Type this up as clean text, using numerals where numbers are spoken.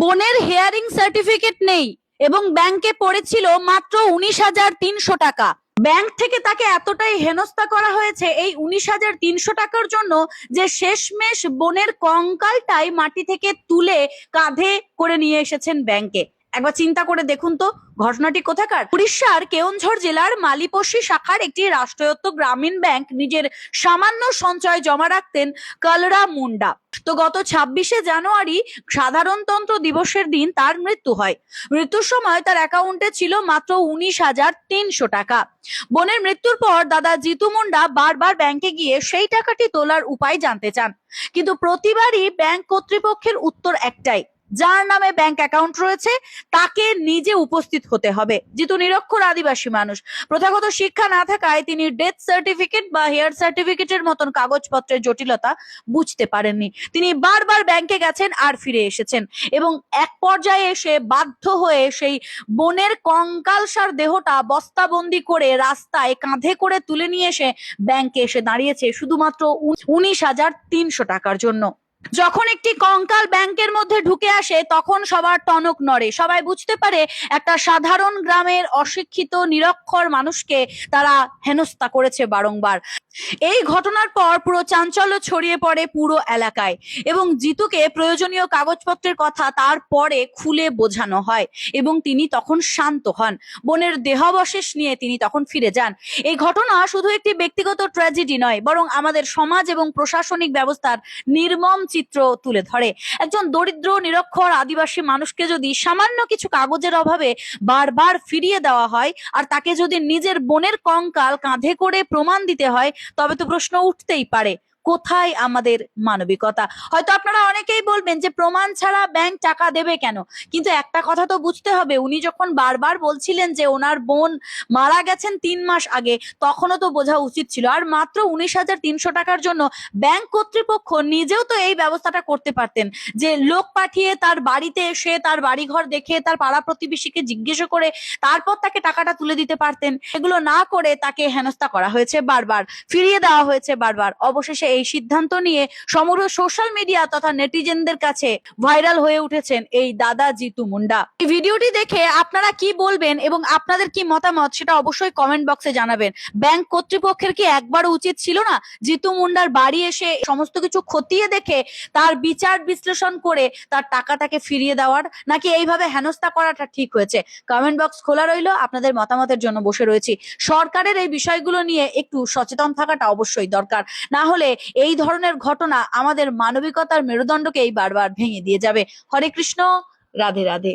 বোনের hearing certificate নেই এবং ব্যাংকে পড়েছিল মাত্র 19,300 টাকা। ব্যাংক থেকে তাকে এতটাই হেনস্থা করা হয়েছে এই 19,300 টাকার জন্য যে শেষমেশ বোনের কঙ্কালটাই মাটি থেকে তুলে কাঁধে করে নিয়ে এসেছেন ব্যাংকে। একবার চিন্তা করে দেখুন তো ঘটনাটি কোথাকার। উড়িষ্যার কেওনঝড় জেলার মালিপশি শাখার একটি রাষ্ট্রায়ত্ত গ্রামীণ ব্যাংক নিজের সামান্য সঞ্চয় জমা রাখতেন কালরা মুন্ডা। তো গত 26শে জানুয়ারি সাধারণতন্ত্র দিবসের দিন তার মৃত্যু হয়। মৃত্যুর সময় তার অ্যাকাউন্টে ছিল মাত্র 19,300 টাকা। বোনের মৃত্যুর পর দাদা জিতু মুন্ডা বারবার ব্যাংকে গিয়ে সেই টাকাটি তোলার উপায় জানতে চান, কিন্তু প্রতিবারই ব্যাংক কর্তৃপক্ষের উত্তর একটাই, যার নামে ব্যাংক অ্যাকাউন্ট রয়েছে তাকে নিজে উপস্থিত হতে হবে। যেহেতু নিরক্ষর আদিবাসী মানুষ, প্রথাগত শিক্ষা না থাকায় তিনি ডেথ সার্টিফিকেট বা হেয়ার সার্টিফিকেটের মতন কাগজপত্রের জটিলতা বুঝতে পারেননি। তিনি বারবার ব্যাংকে গেছেন আর ফিরে এসেছেন এবং এক পর্যায়ে এসে বাধ্য হয়ে সেই বোনের কঙ্কালসার দেহটা বস্তাবন্দি করে রাস্তায় কাঁধে করে তুলে নিয়ে এসে ব্যাংকে এসে দাঁড়িয়েছে শুধুমাত্র 19,300 টাকার জন্য। যখন একটি কঙ্কাল ব্যাংকের মধ্যে ঢুকে আসে তখন সবার টনক নড়ে। সবাই বুঝতে পারে একটা সাধারণ গ্রামের অশিক্ষিত নিরক্ষর মানুষকে তারা হেনস্থা করেছে বারংবার। এই ঘটনার পর পুরো চাঞ্চল্য ছড়িয়ে পড়ে পুরো এলাকায় এবং জিতুকে প্রয়োজনীয় কাগজপত্রের কথা তারপরে খুলে বোঝানো হয় এবং তিনি তখন শান্ত হন। বোনের দেহাবশেষ নিয়ে তিনি তখন ফিরে যান। এই ঘটনা শুধু একটি ব্যক্তিগত ট্র্যাজেডি নয়, বরং আমাদের সমাজ এবং প্রশাসনিক ব্যবস্থার নির্মম চিত্র তুলে ধরে। একজন দরিদ্র নিরক্ষর আদিবাসী মানুষকে যদি সামান্য কিছু কাগজের অভাবে বারবার ফিরিয়ে দেওয়া হয় আর তাকে যদি নিজের বোনের কঙ্কাল কাঁধে করে প্রমাণ দিতে হয়, তবে তো প্রশ্ন উঠতেই পারে, কোথায় আমাদের মানবিকতা? হয়তো আপনারা অনেকেই বলবেন যে প্রমাণ ছাড়া ব্যাংক টাকা দেবে কেন, কিন্তু একটা কথা তো বুঝতে হবে, উনি যখন বারবার বলছিলেন যে ওনার বোন মারা গেছেন 3 মাস আগে, তখনও তো বোঝা উচিত ছিল। আর মাত্র 19,300 টাকার জন্য ব্যাংক কর্তৃপক্ষ নিজেও তো এই ব্যবস্থাটা করতে পারতেন, যে লোক পাঠিয়ে তার বাড়িতে এসে তার বাড়িঘর দেখে তার পাড়া প্রতিবেশীকে জিজ্ঞেস করে তারপর তাকে টাকাটা তুলে দিতে পারতেন। এগুলো না করে তাকে হেনস্থা করা হয়েছে বারবার, ফিরিয়ে দেওয়া হয়েছে বারবার। অবশেষে এই সিদ্ধান্ত নিয়ে সমগ্র সোশ্যাল মিডিয়া তথা নেটিজেনদের কাছে ভাইরাল হয়ে উঠেছেন এই দাদা জিতু মুন্ডা। এই ভিডিওটি দেখে আপনারা কি বলবেন এবং আপনাদের কি মতামত সেটা অবশ্যই কমেন্ট বক্সে জানাবেন। ব্যাংক কর্তৃপক্ষের কি একবারও উচিত ছিল না জিতু মুন্ডার বাড়ি এসে সমস্ত কিছু খতিয়ে দেখে তার বিচার বিশ্লেষণ করে তার টাকাটাকে ফিরিয়ে দেওয়ার, নাকি এইভাবে হেনস্থা করাটা ঠিক হয়েছে? কমেন্ট বক্স খোলা রইলো, আপনাদের মতামতের জন্য বসে রয়েছি। সরকারের এই বিষয়গুলো নিয়ে একটু সচেতন থাকাটা অবশ্যই দরকার, না হলে এই ধরনের ঘটনা আমাদের মানবিকতার মেরুদণ্ডকেই বারবার ভেঙে দিয়ে যাবে। হরে কৃষ্ণ, রাধে রাধে।